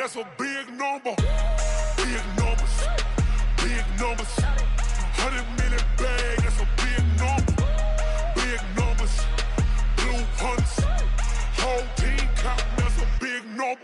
that's a big number. Big numbers, big numbers. 100 million bag, that's a big number. Big numbers, blue hunts. Whole team counting, that's a big number.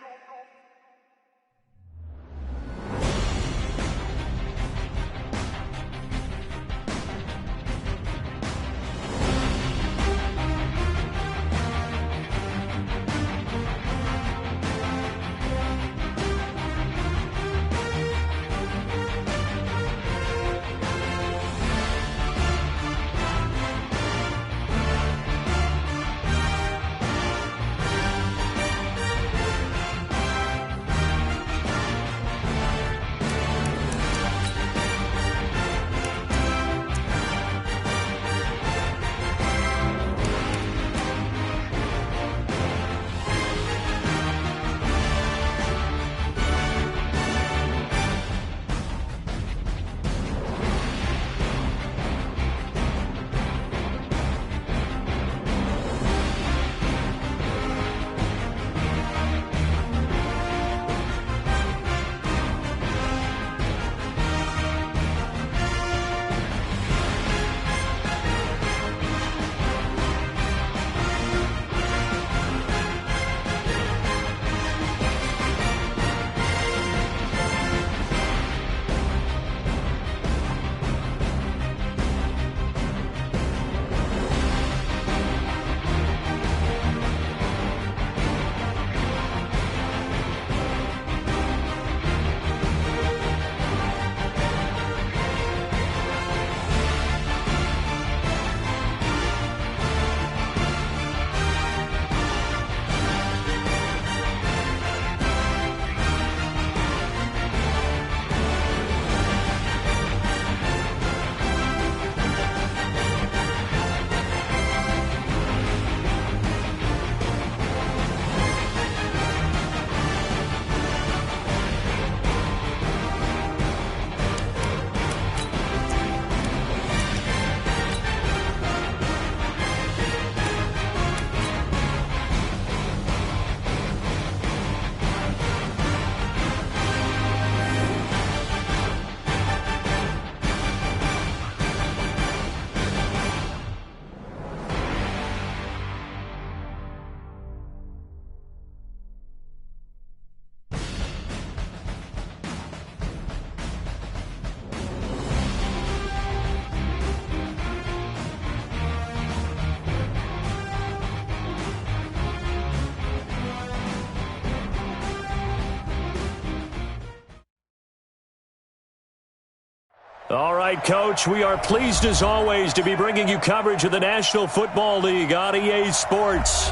All right, Coach, we are pleased as always to be bringing you coverage of the National Football League on EA Sports.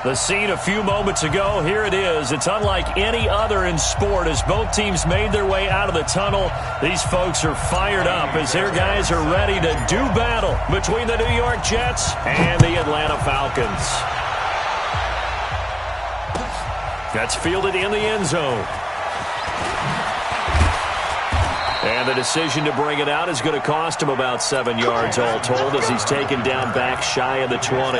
The scene a few moments ago, here it is. It's unlike any other in sport as both teams made their way out of the tunnel. These folks are fired up as their guys are ready to do battle between the New York Jets and the Atlanta Falcons. That's fielded in the end zone. And the decision to bring it out is going to cost him about 7 yards all told as he's taken down back shy of the 20.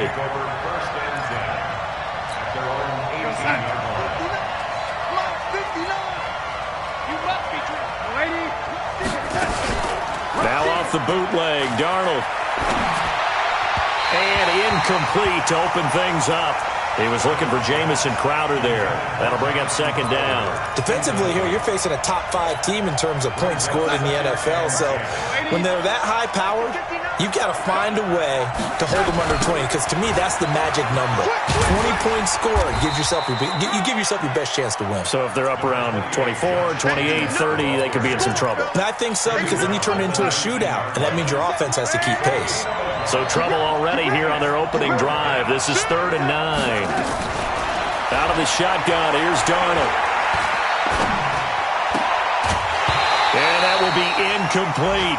Now off the bootleg, Darnold. And incomplete to open things up. He was looking for Jamison Crowder there. That'll bring up second down. Defensively here, you're facing a top-5 team in terms of points scored in the NFL. So when they're that high-powered, you've got to find a way to hold them under 20. Because to me, that's the magic number. 20 points scored gives yourself you give yourself your best chance to win. So if they're up around 24, 28, 30, they could be in some trouble. And I think so, because then you turn it into a shootout, and that means your offense has to keep pace. So trouble already here on their opening drive. This is 3rd and 9. Out of the shotgun, here's Darnold. And that will be incomplete.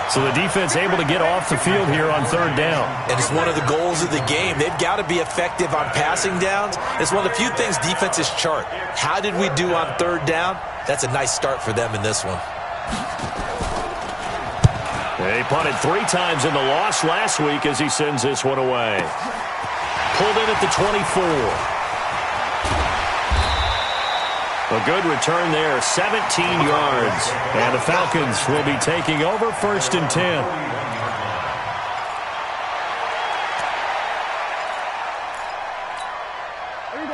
So the defense able to get off the field here on 3rd down. And it's one of the goals of the game. They've got to be effective on passing downs. It's one of the few things defenses chart. How did we do on 3rd down? That's a nice start for them in this one. They punted 3 times in the loss last week as he sends this one away. Pulled in at the 24. A good return there, 17 yards. And the Falcons will be taking over 1st and 10.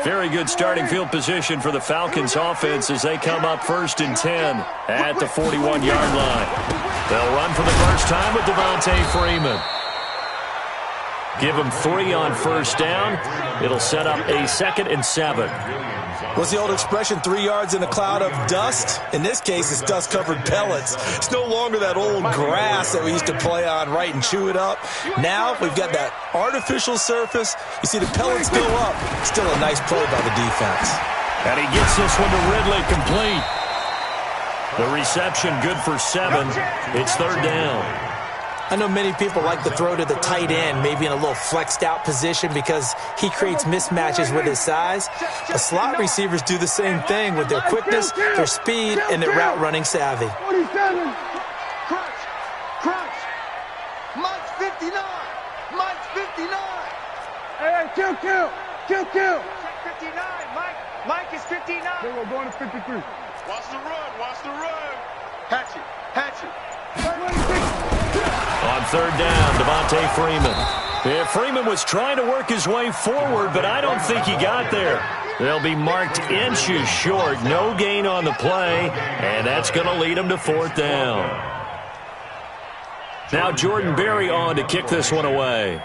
Very good starting field position for the Falcons offense as they come up 1st and 10 at the 41-yard line. They'll run for the first time with Devontae Freeman. Give him 3 on 1st down. It'll set up a 2nd and 7. What's the old expression, 3 yards in a cloud of dust? In this case, it's dust-covered pellets. It's no longer that old grass that we used to play on, right, and chew it up. Now we've got that artificial surface. You see the pellets go up. Still a nice play by the defense. And he gets this one to Ridley complete. The reception good for 7. It's 3rd down. I know many people like to throw to the tight end, maybe in a little flexed out position because he creates mismatches with his size. But slot receivers do the same thing with their quickness, their speed, and their route running savvy. 47. Crunch. Mike's 59. Mike's 59. Hey, kill. Check 59. Mike is 59. We're going to 53. Watch the run. Hatchet. On 3rd down, Devontae Freeman. Yeah, Freeman was trying to work his way forward, but I don't think he got there. They'll be marked inches short. No gain on the play, and that's going to lead him to 4th down. Now Jordan Berry on to kick this one away.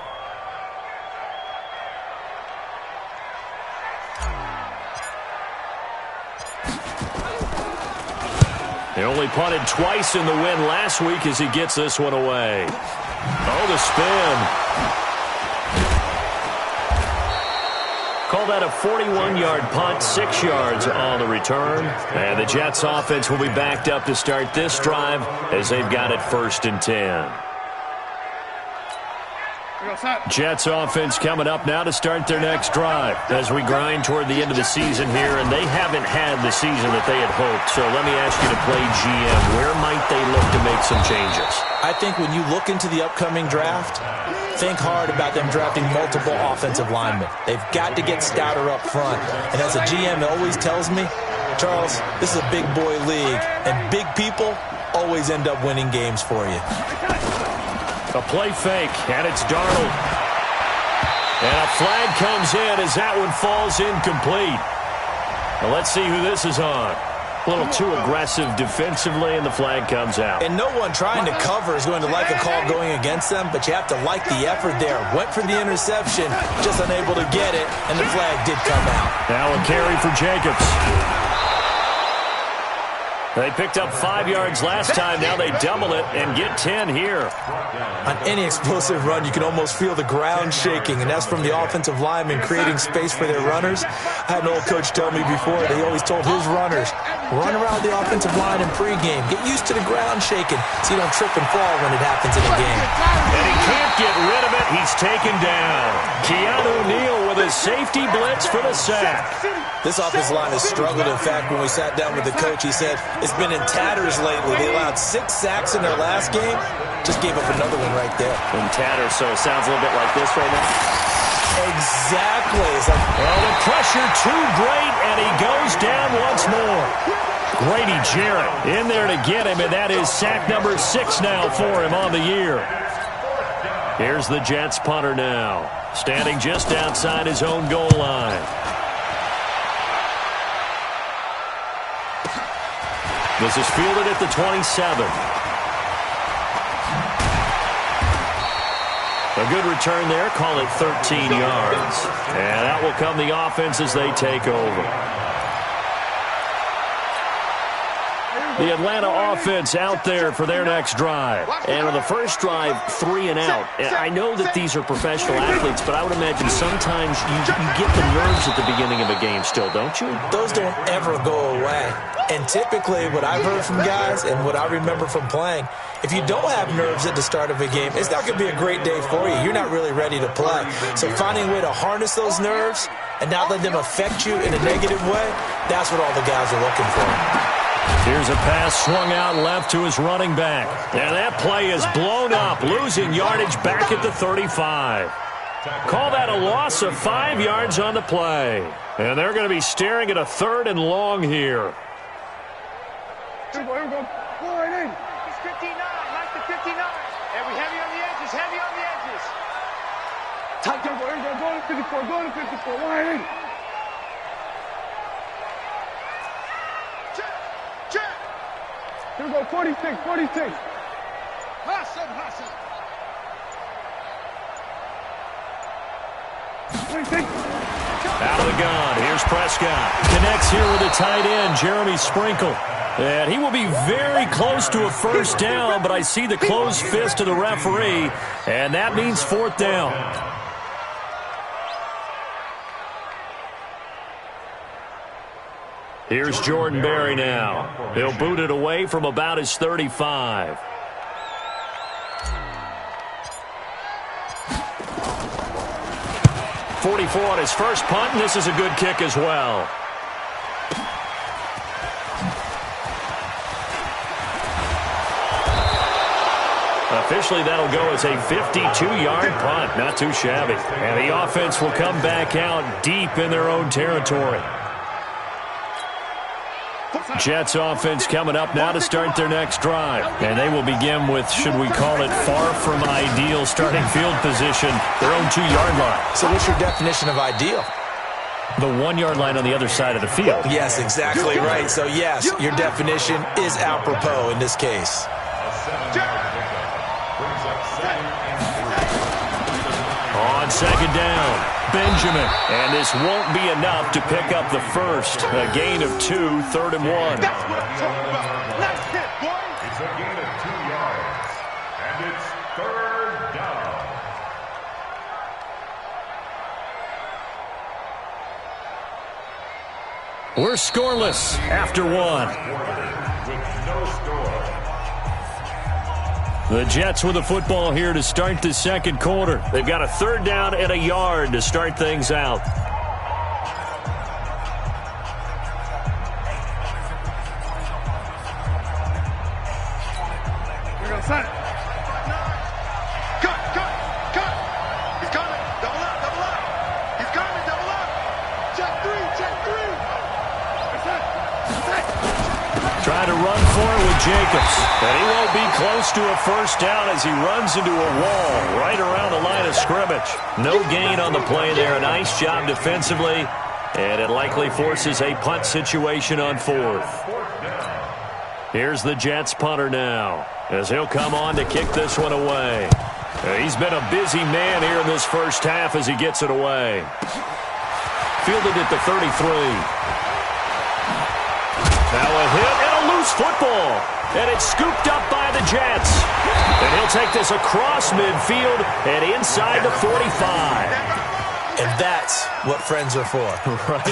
They only punted twice in the win last week as he gets this one away. Oh, the spin. Call that a 41-yard punt, 6 yards on the return. And the Jets offense will be backed up to start this drive as they've got it 1st and 10. Jets offense coming up now to start their next drive as we grind toward the end of the season here, and they haven't had the season that they had hoped. So let me ask you to play GM. Where might they look to make some changes? I think when you look into the upcoming draft, think hard about them drafting multiple offensive linemen. They've got to get stouter up front. And as a GM, it always tells me, Charles, this is a big boy league, and big people always end up winning games for you. A play fake, and it's Darnold. And a flag comes in as that one falls incomplete. Now let's see who this is on. A little too aggressive defensively, and the flag comes out. And no one trying to cover is going to like a call going against them, but you have to like the effort there. Went for the interception, just unable to get it, and the flag did come out. Now a carry for Jacobs. They picked up 5 yards last time. Now they double it and get 10 here. On any explosive run, you can almost feel the ground shaking, and that's from the offensive linemen creating space for their runners. I had an old coach tell me before, they always told his runners, run around the offensive line in pregame. Get used to the ground shaking so you don't trip and fall when it happens in a game. And he can't get rid of it. He's taken down. Keanu Neal with a safety blitz for the sack. This offensive line has struggled. In fact, when we sat down with the coach, he said it's been in tatters lately. They allowed 6 sacks in their last game. Just gave up another one right there. In tatters, so it sounds a little bit like this right now. Exactly. It's like, well, the pressure too great, and he goes down once more. Grady Jarrett in there to get him, and that is sack number 6 now for him on the year. Here's the Jets punter now, standing just outside his own goal line. This is fielded at the 27. A good return there. Call it 13 yards. And out will come the offense as they take over. The Atlanta offense out there for their next drive. And on the first drive, 3 and out. And I know that these are professional athletes, but I would imagine sometimes you get the nerves at the beginning of a game still, don't you? Those don't ever go away. And typically, what I've heard from guys and what I remember from playing, if you don't have nerves at the start of a game, it's not going to be a great day for you. You're not really ready to play. So finding a way to harness those nerves and not let them affect you in a negative way, that's what all the guys are looking for. Here's a pass swung out left to his running back. And that play is blown up, losing yardage back at the 35. Call that a loss of 5 yards on the play. And they're going to be staring at a 3rd and long here. Here we go. Go right in. He's 59. Mike the 59. And we heavy on the edges. Heavy on the edges. Tight tempo. Here we go. Go to 54. Go to 54. Right in. Check. Here we go. 46. 46. Hassan. Out of the gun. Here's Prescott. Connects here with the tight end, Jeremy Sprinkle. And he will be very close to a first down, but I see the closed fist of the referee, and that means 4th down. Here's Jordan Berry now. He'll boot it away from about his 35. .44 on his first punt, and this is a good kick as well. Officially, that'll go as a 52-yard punt. Not too shabby. And the offense will come back out deep in their own territory. Jets offense coming up now to start their next drive. And they will begin with, should we call it, far from ideal starting field position, their own 2-yard line. So what's your definition of ideal? The 1-yard line on the other side of the field. Yes, exactly right. So, yes, your definition is apropos in this case. On second down, Benjamin. And this won't be enough to pick up the first. A gain of 2, 3rd and 1. That's what I'm talking about. Nice hit, boy. It's a gain of 2 yards. And it's 3rd down. We're scoreless after 1. With no score. The Jets with the football here to start the second quarter. They've got a 3rd down and a yard to start things out. We're going to set it. Cut. He's coming. Double up. He's coming. Double up. Check 3. Trying to run for it with Jacobs. And he won't be close to a first down as he runs into a wall right around the line of scrimmage. No gain on the play there. A nice job defensively. And it likely forces a punt situation on 4th. Here's the Jets punter now, as he'll come on to kick this one away. He's been a busy man here in this first half as he gets it away. Fielded at the 33. Now a hit and a loose football. And it's scooped up by the Jets. And he'll take this across midfield and inside the 45. And that's what friends are for. Right.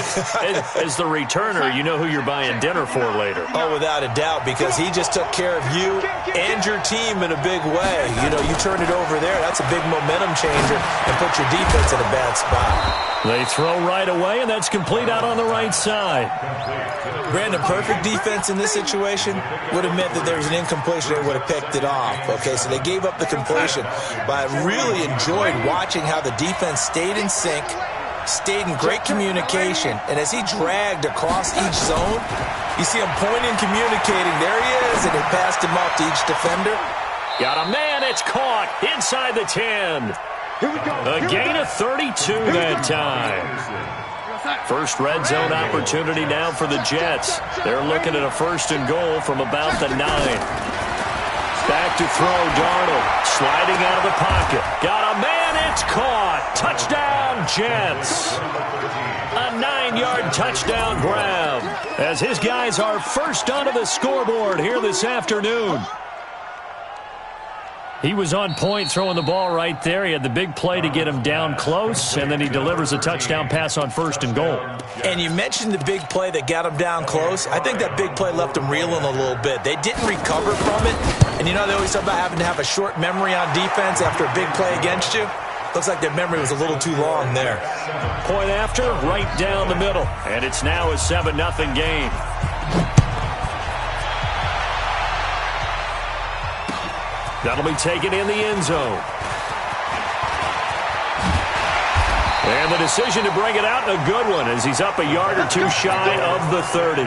As the returner, you know who you're buying dinner for later. Oh, without a doubt, because he just took care of you and your team in a big way. You know, you turn it over there, that's a big momentum changer, and put your defense in a bad spot. They throw right away, and that's complete out on the right side. Brandon, perfect defense in this situation would have meant that there was an incompletion. They would have picked it off. Okay, so they gave up the completion. But I really enjoyed watching how the defense stayed in sync, stayed in great communication, and as he dragged across each zone, you see him pointing, communicating. There he is, and he passed him off to each defender. Got a man, it's caught inside the 10. A gain of 32 that time. First red zone opportunity now for the Jets. They're looking at a 1st and goal from about the 9. Back to throw, Darnold sliding out of the pocket. Got a man, it's caught. Touchdown, Jets. A 9-yard touchdown grab as his guys are first onto the scoreboard here this afternoon. He was on point throwing the ball right there. He had the big play to get him down close, and then he delivers a touchdown pass on 1st and goal. And you mentioned the big play that got him down close. I think that big play left him reeling a little bit. They didn't recover from it. And you know, they always talk about having to have a short memory on defense after a big play against you. Looks like their memory was a little too long there. Point after, right down the middle. And it's now a 7-0 game. That'll be taken in the end zone. And the decision to bring it out, a good one, as he's up a yard or two shy of the 30.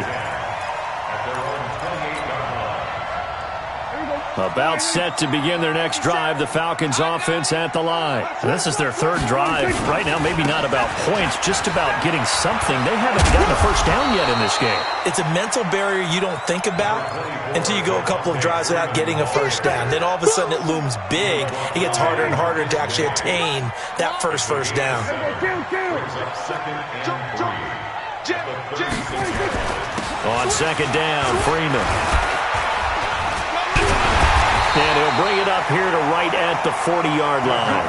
About set to begin their next drive, the Falcons offense at the line. And this is their third drive. Right now, maybe not about points, just about getting something. They haven't gotten a first down yet in this game. It's a mental barrier you don't think about until you go a couple of drives without getting a first down. Then all of a sudden it looms big. It gets harder and harder to actually attain that first down. On second down, Freeman. And he'll bring it up here to right at the 40-yard line.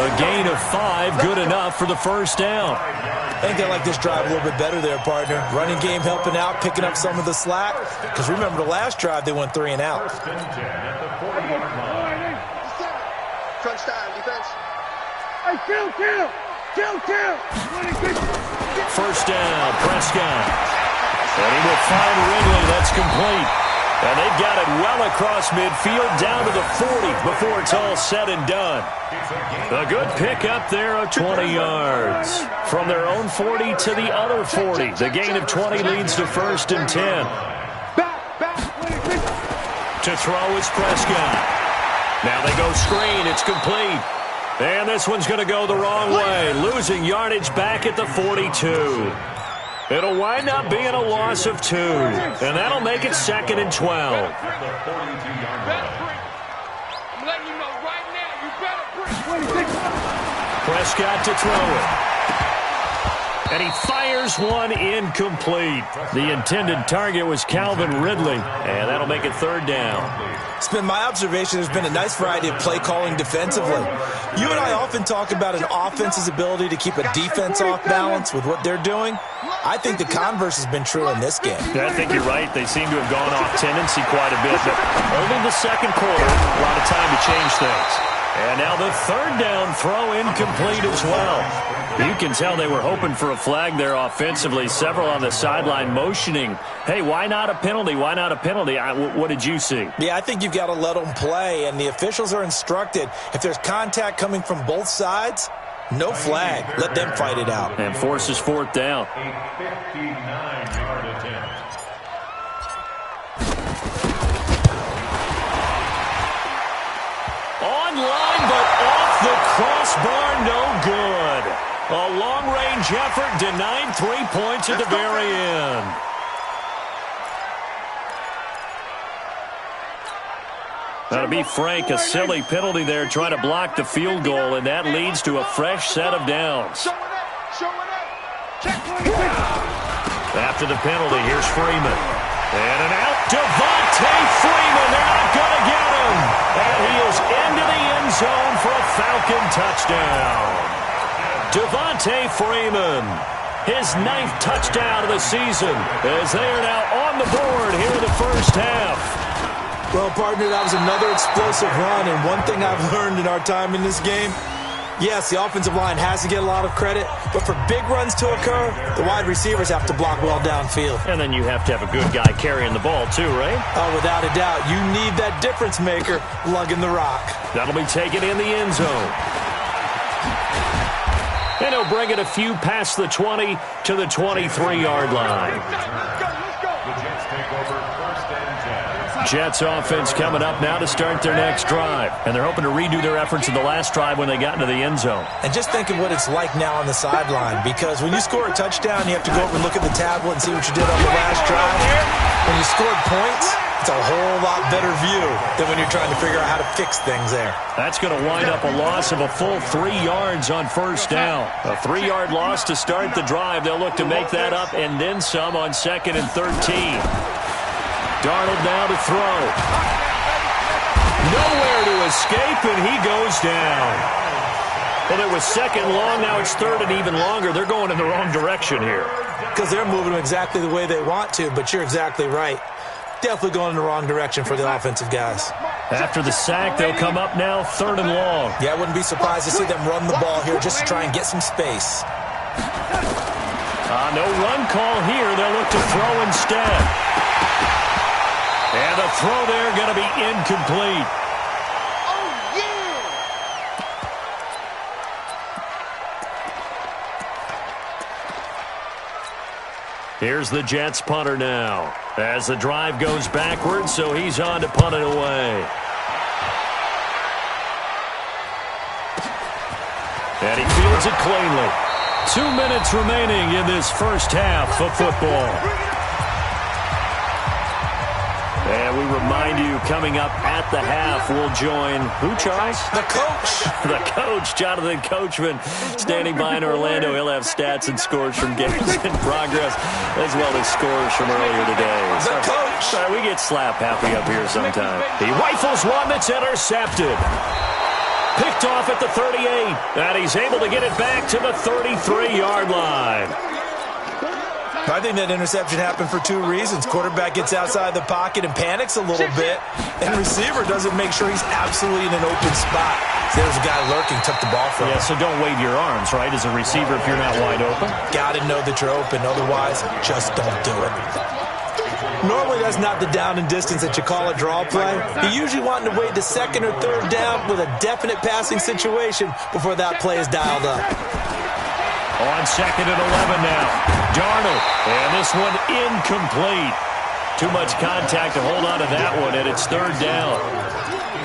A gain of 5, good enough for the first down. I think they like this drive a little bit better there, partner. Running game helping out, picking up some of the slack. Because remember the last drive, they went 3 and out. Crunch time, defense. Hey, kill. First down, Prescott. And he will find Ridley. That's complete. And they've got it well across midfield, down to the 40 before it's all said and done. A good pick up there of 20 yards. From their own 40 to the other 40. The gain of 20 leads to first and 10. To throw is Prescott. Now they go screen. It's complete. And this one's going to go the wrong way. Losing yardage back at the 42. It'll wind up being a loss of 2, and that'll make it second and 12. I'm letting you know right now, you better bring. Prescott to throw it. And he fires one incomplete. The intended target was Calvin Ridley, and that'll make it third down. It's been my observation there's been a nice variety of play calling defensively. You and I often talk about an offense's ability to keep a defense off balance with what they're doing. I think the converse has been true in this game. I think you're right. They seem to have gone off tendency quite a bit, but only the second quarter, a lot of time to change things. And now the third down throw incomplete as well. You can tell they were hoping for a flag there offensively. Several on the sideline motioning, hey, why not a penalty? Why not a penalty? What did you see? Yeah, I think you've got to let them play, and the officials are instructed. If there's contact coming from both sides, no flag. Let them fight it out. And forces fourth down. Online, but off the crossbar, no good. A long-range effort denied 3 points at the very end. Now, to be frank, a silly penalty there trying to block the field goal, and that leads to a fresh set of downs. After the penalty, here's Freeman. And an out. Devontae Freeman, they're not going to get him. And he is into the end zone for a Falcon touchdown. Devontae Freeman, his 9th touchdown of the season, as they are now on the board here in the first half. Well, partner, that was another explosive run, and one thing I've learned in our time in this game, yes, the offensive line has to get a lot of credit, but for big runs to occur, the wide receivers have to block well downfield. And then you have to have a good guy carrying the ball too, right? Oh, without a doubt. You need that difference maker lugging the rock. That'll be taken in the end zone. And he'll bring it a few past the 20 to the 23-yard line. Jets offense coming up now to start their next drive. And they're hoping to redo their efforts in the last drive when they got into the end zone. And just think of what it's like now on the sideline, because when you score a touchdown, you have to go over and look at the tablet and see what you did on the last drive. When you scored points, it's a whole lot better view than when you're trying to figure out how to fix things there. That's going to wind up a loss of a full 3 yards on first down. A 3-yard loss to start the drive. They'll look to make that up and then some on 2nd and 13. Darnold now to throw. Nowhere to escape, and he goes down. Well, it was 2nd long, now it's 3rd and even longer. They're going in the wrong direction here. Because they're moving them exactly the way they want to, but you're exactly right. Definitely going in the wrong direction for the offensive guys. After the sack, they'll come up now 3rd and long. Yeah, I wouldn't be surprised to see them run the ball here just to try and get some space. No run call here. They'll look to throw instead. And the throw there going to be incomplete. Here's the Jets punter now. As the drive goes backwards, so he's on to punt it away. And he fields it cleanly. 2 minutes remaining in this first half of football. And we remind you, coming up at the half, we'll join who, Charles? The coach. The coach, Jonathan Coachman, standing by in Orlando. He'll have stats and scores from games in progress, as well as scores from earlier today. The coach. Sorry, we get slap happy up here sometime. He rifles one that's intercepted. Picked off at the 38, and he's able to get it back to the 33-yard line. I think that interception happened for two reasons. Quarterback gets outside the pocket and panics a little bit, and receiver doesn't make sure he's absolutely in an open spot. So there's a guy lurking, took the ball from him. Yeah, so don't wave your arms, right, as a receiver if you're not wide open. Got to know that you're open. Otherwise, just don't do it. Normally, that's not the down and distance that you call a draw play. You're usually wanting to wait to second or third down with a definite passing situation before that play is dialed up. On second and 11 now. Darnold. And this one incomplete. Too much contact to hold on to that one, and it's third down.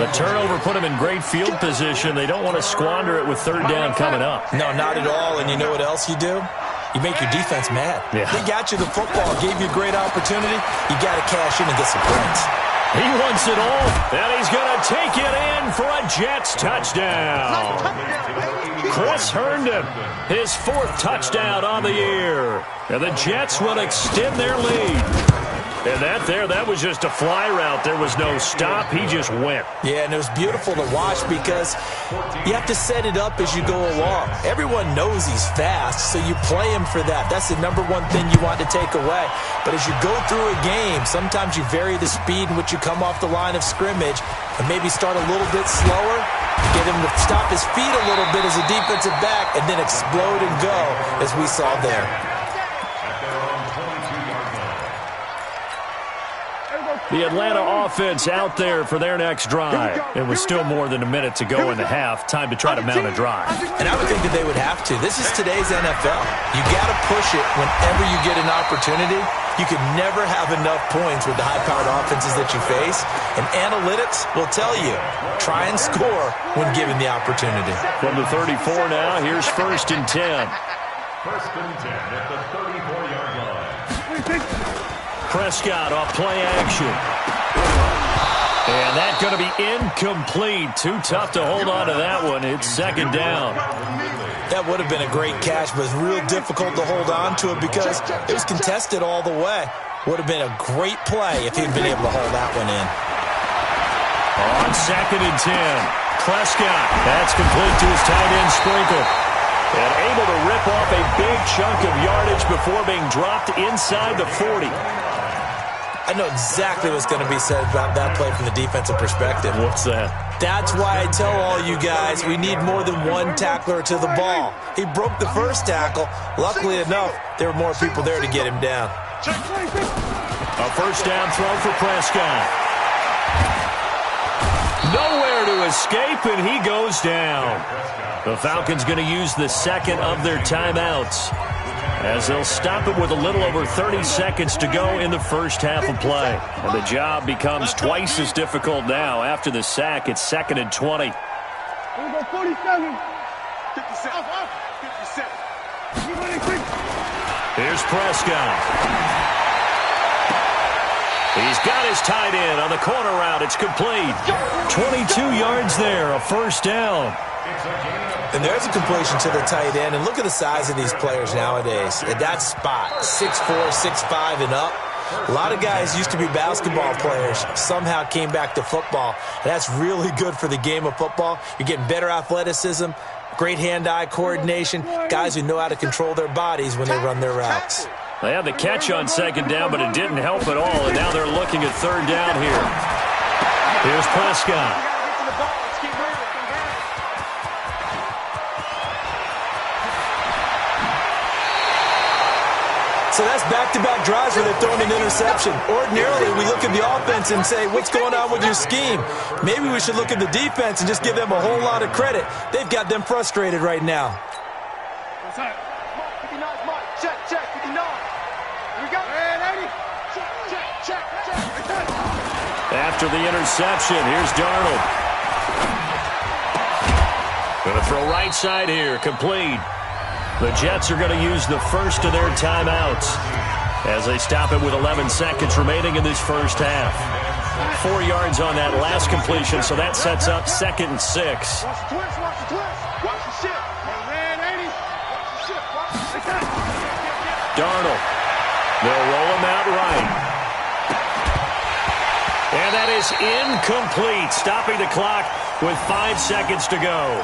The turnover put him in great field position. They don't want to squander it with third down coming up. No, not at all. And you know what else you do? You make your defense mad. Yeah. They got you the football, gave you a great opportunity. You got to cash in and get some points. He wants it all, and he's going to take it in for a Jets touchdown. Chris Herndon, his fourth touchdown on the year. And the Jets will extend their lead. And that was just a fly route. There was no stop. He just went. Yeah, and it was beautiful to watch because you have to set it up as you go along. Everyone knows he's fast, so you play him for that. That's the number one thing you want to take away. But as you go through a game, sometimes you vary the speed in which you come off the line of scrimmage and maybe start a little bit slower, get him to stop his feet a little bit as a defensive back, and then explode and go, as we saw there. The Atlanta offense out there for their next drive. It was still more than a minute to go in the half. Time to try to mount a drive. And I would think that they would have to. This is today's NFL. You got to push it whenever you get an opportunity. You can never have enough points with the high-powered offenses that you face. And analytics will tell you, try and score when given the opportunity. From the 34 now, here's 1st and 10. 1st and 10 at the 34-yard line. Prescott off play action. And that's going to be incomplete. Too tough to hold on to that one. It's second down. That would have been a great catch, but it's real difficult to hold on to it because it was contested all the way. Would have been a great play if he'd been able to hold that one in. On 2nd and 10. Prescott. That's complete to his tight end Sprinkle. And able to rip off a big chunk of yardage before being dropped inside the 40. I know exactly what's going to be said about that play from the defensive perspective. What's that? That's why I tell all you guys we need more than one tackler to the ball. He broke the first tackle. Luckily enough, there were more people there to get him down. A first down throw for Prescott. Nowhere to escape, and he goes down. The Falcons going to use the second of their timeouts, as they'll stop it with a little over 30 seconds to go in the first half of play. And the job becomes twice as difficult now. After the sack, it's 2nd and 20. Here we go, 47. 57. 57. Here's Prescott. He's got his tight end on the corner route. It's complete. 22 yards there, a first down. And there's a completion to the tight end. And look at the size of these players nowadays. At that spot, 6'4", 6'5", and up. A lot of guys used to be basketball players, somehow came back to football. And that's really good for the game of football. You're getting better athleticism, great hand-eye coordination, guys who know how to control their bodies when they run their routes. They had the catch on second down, but it didn't help at all. And now they're looking at third down here. Here's Prescott. So that's back-to-back drives where they're throwing an interception. Ordinarily, we look at the offense and say, what's going on with your scheme? Maybe we should look at the defense and just give them a whole lot of credit. They've got them frustrated right now. Check, 59. Here we go. After the interception, here's Darnold. Going to throw right side here, complete. The Jets are going to use the first of their timeouts as they stop it with 11 seconds remaining in this first half. 4 yards on that last completion, so that sets up 2nd and 6. Watch the twist, watch the twist. Watch the shit. Ran 80. Watch the shit. Watch the shit. Darnold. They'll roll him out right. And that is incomplete, stopping the clock with 5 seconds to go.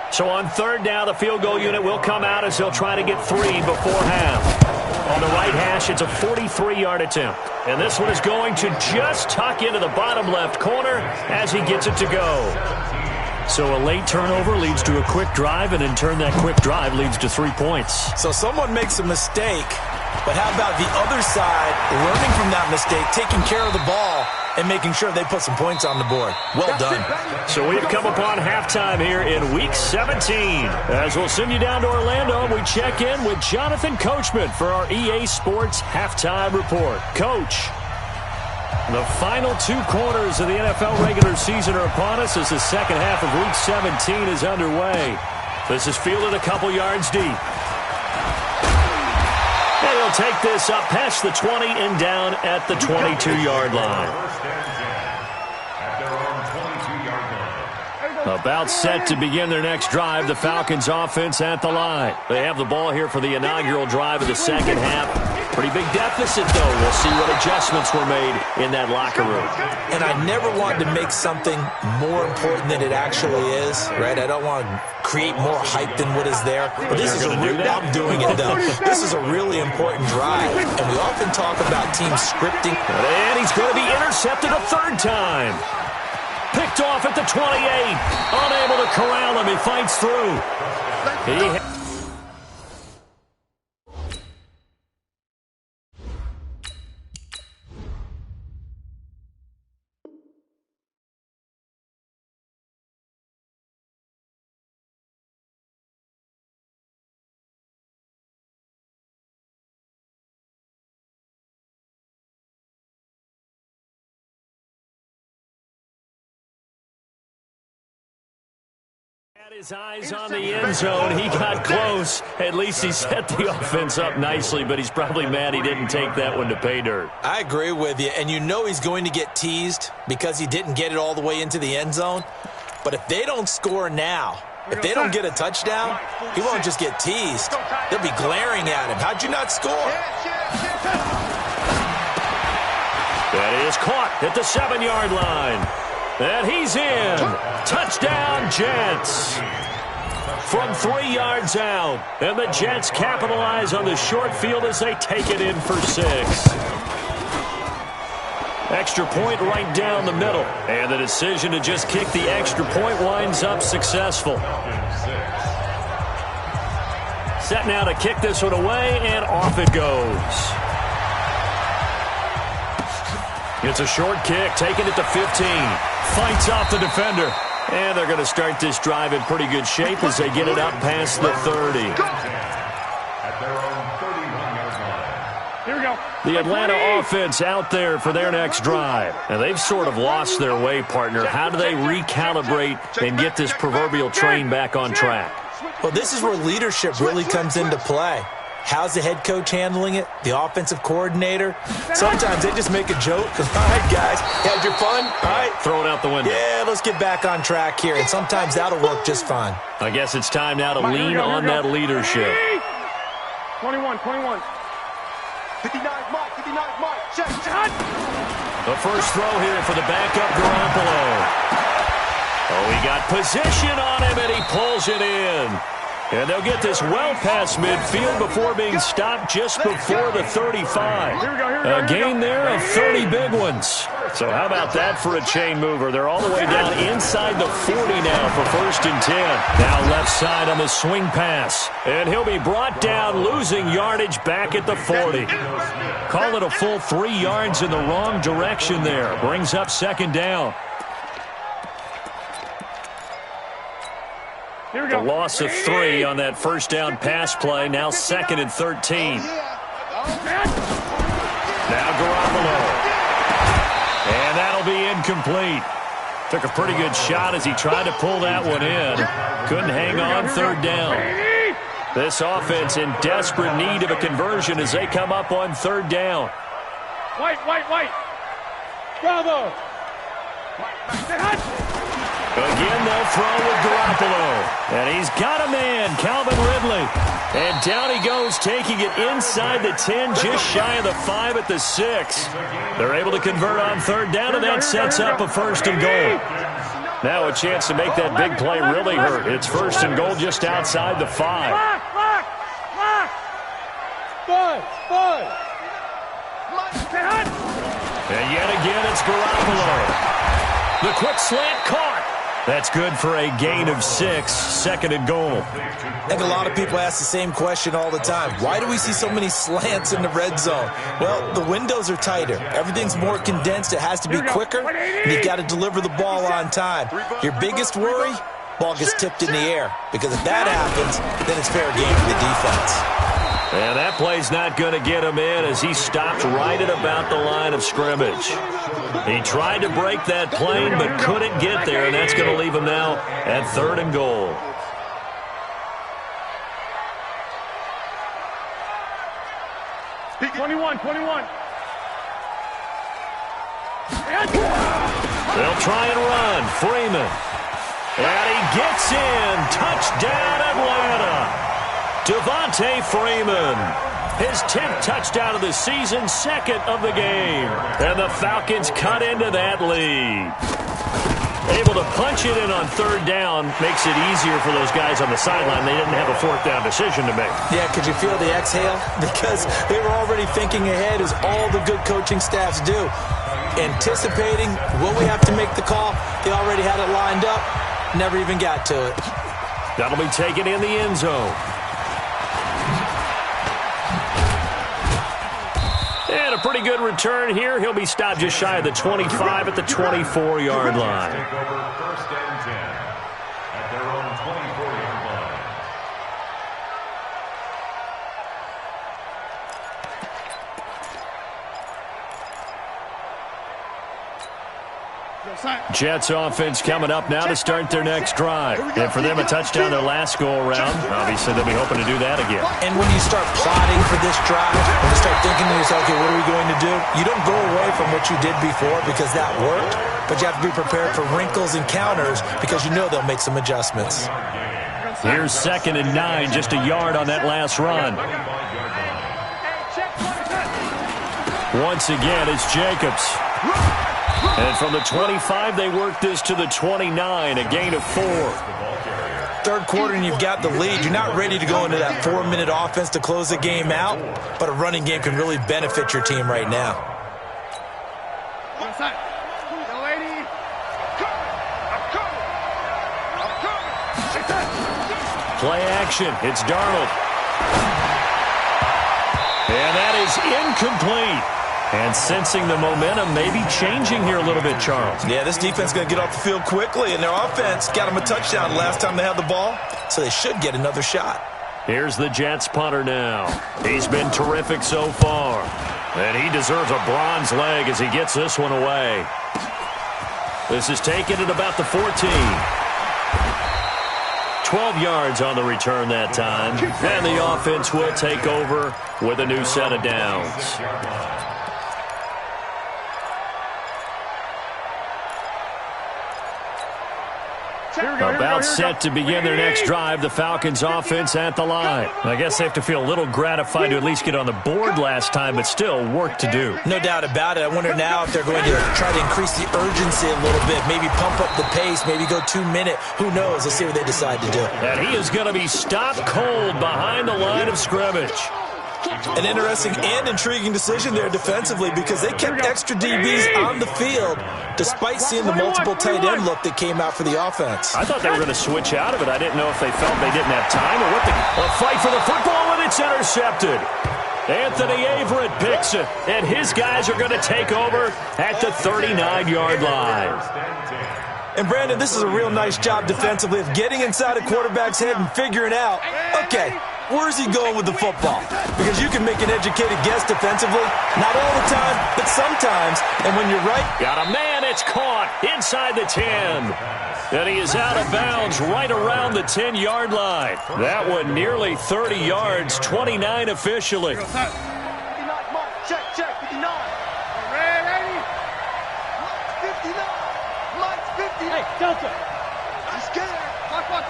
So on 3rd down, the field goal unit will come out as they'll try to get 3 before half. On the right hash, it's a 43-yard attempt. And this one is going to just tuck into the bottom left corner as he gets it to go. So a late turnover leads to a quick drive, and in turn that quick drive leads to 3 points. So someone makes a mistake, but how about the other side learning from that mistake, taking care of the ball, and making sure they put some points on the board. Well done. So we've come upon halftime here in Week 17. As we'll send you down to Orlando, we check in with Jonathan Coachman for our EA Sports Halftime Report. Coach, the final 2 quarters of the NFL regular season are upon us as the second half of Week 17 is underway. This is fielded a couple yards deep. And he'll take this up past the 20 and down at the 22-yard line. About set to begin their next drive, the Falcons offense at the line. They have the ball here for the inaugural drive of the second half. Pretty big deficit, though. We'll see what adjustments were made in that locker room. And I never wanted to make something more important than it actually is, right? I don't want to create more hype than what is there. But this is I'm doing it, though. This is a really important drive. And we often talk about teams scripting. And he's going to be intercepted a 3rd time. Picked off at the 28. Unable to corral him. He fights through. Had his eyes on the end zone. He got close. At least he set the offense up nicely, but he's probably mad he didn't take that one to pay dirt. I agree with you, and you know he's going to get teased because he didn't get it all the way into the end zone. But if they don't score now, if they don't get a touchdown, he won't just get teased. They'll be glaring at him. How'd you not score? That is caught at the 7-yard line. And he's in. Touchdown, Jets. From 3 yards out. And the Jets capitalize on the short field as they take it in for 6. Extra point right down the middle. And the decision to just kick the extra point winds up successful. Set now to kick this one away, and off it goes. It's a short kick, taking it to 15. Fights off the defender. And they're going to start this drive in pretty good shape as they get it up past the 30. Here we go. The Atlanta offense out there for their next drive. And they've sort of lost their way, partner. How do they recalibrate and get this proverbial train back on track? Well, this is where leadership really comes into play. How's the head coach handling it? The offensive coordinator? Sometimes they just make a joke. All right, guys, had your fun? All right. Throw it out the window. Yeah, let's get back on track here. And sometimes that'll work just fine. I guess it's time now to lean on that leadership. 21. 59, Mike. 59, Mike. Check. The first throw here for the backup Garoppolo. Oh, he got position on him, and he pulls it in. And they'll get this well past midfield before being stopped just before the 35. A gain there of 30 big ones. So how about that for a chain mover? They're all the way down inside the 40 now for 1st and 10. Now left side on the swing pass. And he'll be brought down, losing yardage back at the 40. Call it a full 3 yards in the wrong direction there. Brings up 2nd down. The loss of 3 on that 1st down pass play. Now 2nd and 13. Now Garoppolo. And that'll be incomplete. Took a pretty good shot as he tried to pull that one in. Couldn't hang on 3rd down. This offense in desperate need of a conversion as they come up on 3rd down. White. Bravo. Again, they'll throw with Garoppolo. And he's got a man, Calvin Ridley. And down he goes, taking it inside the 10, just shy of the 5 at the 6. They're able to convert on 3rd down, and that sets up a 1st and goal. Now a chance to make that big play really hurt. It's 1st and goal just outside the 5. And yet again, it's Garoppolo. The quick slant caught. That's good for a gain of 6, 2nd and goal. I think a lot of people ask the same question all the time. Why do we see so many slants in the red zone? Well, the windows are tighter. Everything's more condensed. It has to be quicker. And you've got to deliver the ball on time. Your biggest worry? Ball gets tipped in the air. Because if that happens, then it's fair game for the defense. And that play's not going to get him in as he stopped right at about the line of scrimmage. He tried to break that plane but couldn't get there, and that's going to leave him now at 3rd and goal. Peak 21. They'll try and run. Freeman. And he gets in. Touchdown, Atlanta. Devontae Freeman, his 10th touchdown of the season, 2nd of the game. And the Falcons cut into that lead. Able to punch it in on 3rd down makes it easier for those guys on the sideline. They didn't have a 4th down decision to make. Yeah, could you feel the exhale? Because they were already thinking ahead, as all the good coaching staffs do. Anticipating, will we have to make the call? They already had it lined up. Never even got to it. That'll be taken in the end zone. And a pretty good return here. He'll be stopped just shy of the 25 at the 24-yard line. 1st and 10 at their own 24-yard line. Jets offense coming up now to start their next drive. And for them, a touchdown their last go-around. Obviously, they'll be hoping to do that again. And when you start plotting for this drive, when you start thinking to yourself, okay, what are we going to do? You don't go away from what you did before because that worked, but you have to be prepared for wrinkles and counters because you know they'll make some adjustments. Here's 2nd and 9, just a yard on that last run. Once again, it's Jacobs. And from the 25, they work this to the 29, a gain of 4. 3rd quarter and you've got the lead. You're not ready to go into that 4-minute offense to close the game out, but a running game can really benefit your team right now. Play action. It's Darnold. And that is incomplete. And sensing the momentum maybe changing here a little bit, Charles. Yeah, this defense is going to get off the field quickly, and their offense got them a touchdown last time they had the ball, so they should get another shot. Here's the Jets punter now. He's been terrific so far, and he deserves a bronze leg as he gets this one away. This is taken at about the 14. 12 yards on the return that time, and the offense will take over with a new set of downs. About set to begin their next drive, the Falcons offense at the line. I guess they have to feel a little gratified to at least get on the board last time, but still work to do. No doubt about it. I wonder now if they're going to try to increase the urgency a little bit, maybe pump up the pace, maybe go 2-minute. Who knows? Let's see what they decide to do. And he is going to be stopped cold behind the line of scrimmage. An interesting and intriguing decision there defensively because they kept extra DBs on the field despite seeing the multiple tight end look that came out for the offense. I thought they were going to switch out of it. I didn't know if they felt they didn't have time or what. A fight for the football, and it's intercepted. Anthony Averett picks it, and his guys are going to take over at the 39-yard line. And, Brandon, this is a real nice job defensively of getting inside a quarterback's head and figuring out, okay, where's he going with the football? Because you can make an educated guess defensively, not all the time, but sometimes. And when you're right, got a man, it's caught inside the 10. And he is out of bounds right around the 10-yard line. That one nearly 30 yards, 29 officially. 59, check, 59. Ready? 59. Mike's 50. Hey, Delta. Just get it. Fuck.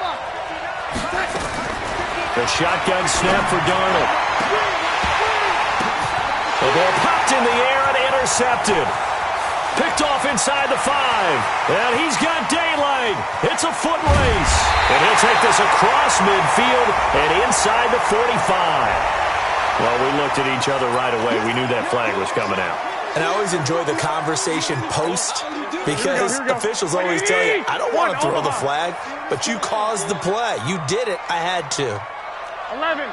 The shotgun snap for Darnold. The ball popped in the air and intercepted. Picked off inside the 5. And he's got daylight. It's a foot race. And he'll take this across midfield and inside the 45. Well, we looked at each other right away. We knew that flag was coming out. and I always enjoy the conversation post because officials always tell you, I don't want to throw the flag, but you caused the play. You did it. I had to. 11.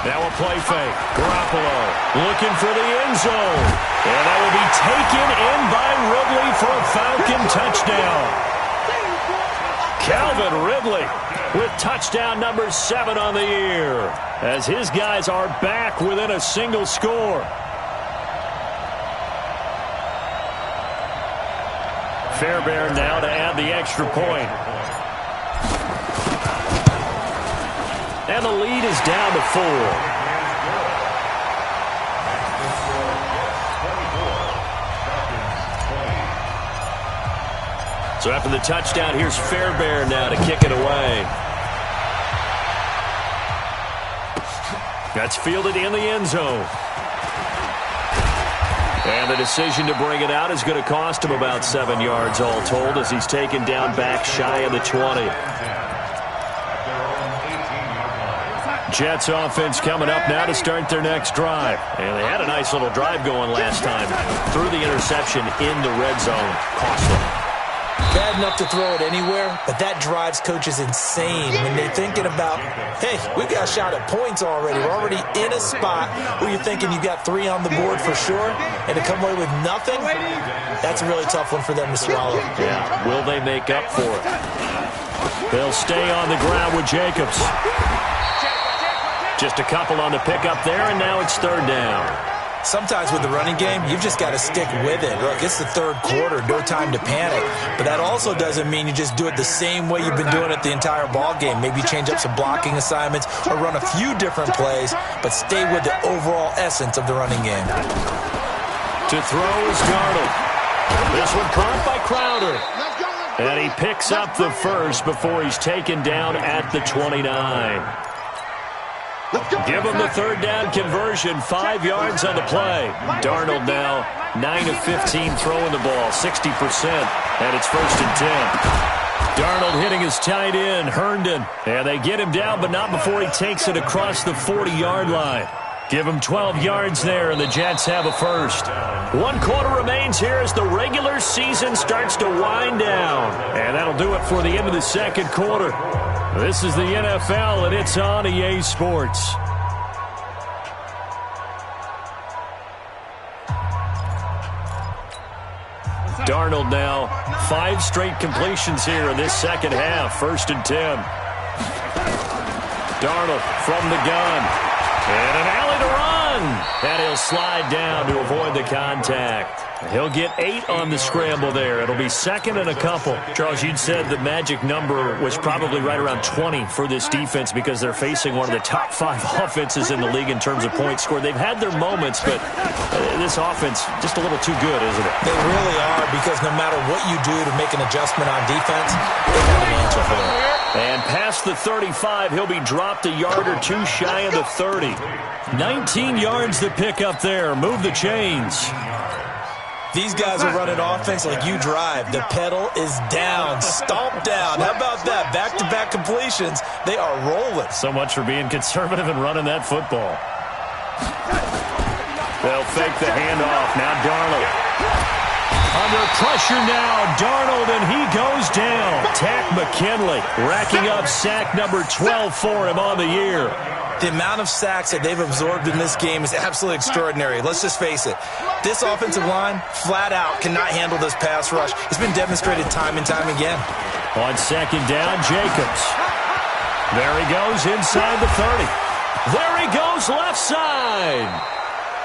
Now a play fake. Garoppolo looking for the end zone. And that will be taken in by Ridley for a Falcon touchdown. Calvin Ridley with touchdown number 7 on the year as his guys are back within a single score. Fairbairn now to add the extra point. And the lead is down to 4. So after the touchdown, here's Fairbairn now to kick it away. That's fielded in the end zone. And the decision to bring it out is going to cost him about 7 yards all told as he's taken down back shy of the 20. Jets offense coming up now to start their next drive. And they had a nice little drive going last time. Threw the interception in the red zone. Cost them. Bad enough to throw it anywhere, but that drives coaches insane when they're thinking about, hey, we've got a shot at points already. We're already in a spot where you're thinking you've got 3 on the board for sure, and to come away with nothing, that's a really tough one for them to swallow. Yeah, will they make up for it? They'll stay on the ground with Jacobs. Just a couple on the pickup there, and now it's 3rd down. Sometimes with the running game, you've just got to stick with it. Look, it's the 3rd quarter, no time to panic. But that also doesn't mean you just do it the same way you've been doing it the entire ball game. Maybe change up some blocking assignments or run a few different plays, but stay with the overall essence of the running game. To throw is Darnold. This one caught by Crowder. And he picks up the first before he's taken down at the 29. Give him the 3rd down conversion, 5 yards on the play. Darnold now 9 of 15 throwing the ball, 60%, and it's 1st and 10. Darnold hitting his tight end, Herndon, and they get him down, but not before he takes it across the 40-yard line. Give him 12 yards there, and the Jets have a first. 1 quarter remains here as the regular season starts to wind down. And that'll do it for the end of the 2nd quarter. This is the NFL, and it's on EA Sports. Darnold now 5 straight completions here in this 2nd half. 1st and 10. Darnold from the gun. And an alley to run. And he'll slide down to avoid the contact. He'll get 8 on the scramble there. It'll be 2nd and a couple. Charles, you'd said the magic number was probably right around 20 for this defense because they're facing one of the top 5 offenses in the league in terms of points scored. They've had their moments, but this offense just a little too good, isn't it? They really are, because no matter what you do to make an adjustment on defense, they have an answer for it. And past the 35, he'll be dropped a yard or two shy of the 30. 19 yards to pick up there. Move the chains. These guys are running offense like you drive. The pedal is down, stomp down. How about that? Back-to-back completions. They are rolling. So much for being conservative and running that football. They'll fake the handoff. Now Darnold. Under pressure now, Darnold, and he goes down. Tack McKinley racking up sack number 12 for him on the year. The amount of sacks that they've absorbed in this game is absolutely extraordinary. Let's just face it. This offensive line, flat out, cannot handle this pass rush. It's been demonstrated time and time again. On second down, Jacobs. There he goes inside the 30. There he goes left side.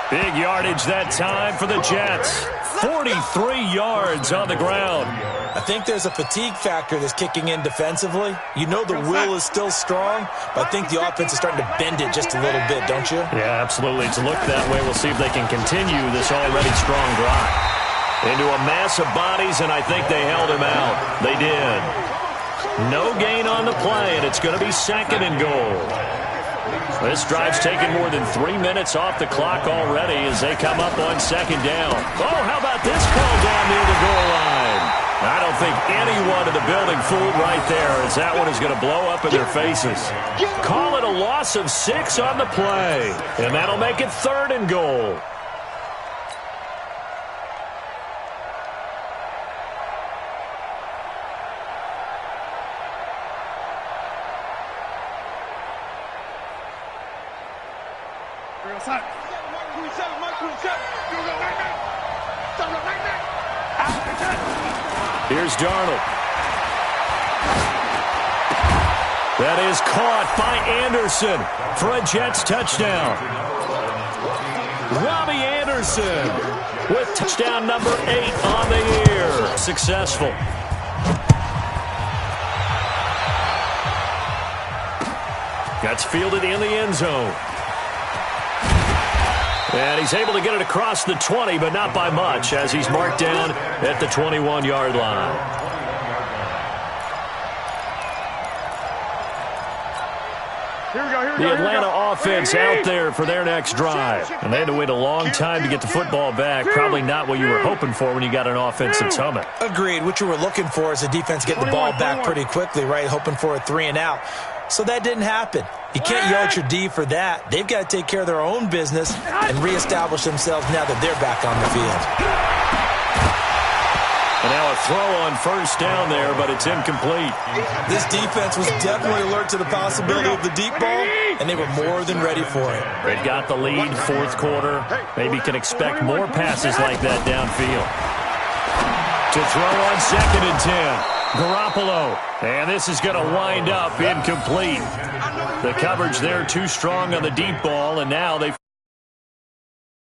Big yardage that time for the Jets. 43 yards on the ground. I think there's a fatigue factor that's kicking in defensively. You know the will is still strong, but I think the offense is starting to bend it just a little bit, don't you? Yeah, absolutely. It's looked that way. We'll see if they can continue this already strong drive. Into a mass of bodies, and I think they held him out. They did. No gain on the play, and it's going to be second and goal. This drive's taken more than 3 minutes off the clock already as they come up on second down. Oh, how about this call down near the goal line? I don't think anyone in the building fooled right there, as that one is going to blow up in their faces. Call it a loss of 6 on the play, and that'll make it third and goal. Here's Darnold. That is caught by Anderson for a Jets touchdown. Robbie Anderson with touchdown number 8 on the year. Successful. That's fielded in the end zone. And he's able to get it across the 20, but not by much, as he's marked down at the 21-yard line. The Atlanta offense out there for their next drive. And they had to wait a long time to get the football back. Probably not what you were hoping for when you got an offense that's humming. Agreed. What you were looking for is the defense getting the ball back pretty quickly, right? Hoping for a 3-and-out. So that didn't happen. You can't yell at your D for that. They've got to take care of their own business and reestablish themselves now that they're back on the field. And now a throw on first down there, but it's incomplete. This defense was definitely alert to the possibility of the deep ball, and they were more than ready for it. They've got the lead, fourth quarter. Maybe can expect more passes like that downfield. To throw on second and 10. Garoppolo, and this is going to wind up incomplete. The coverage there too strong on the deep ball, and now they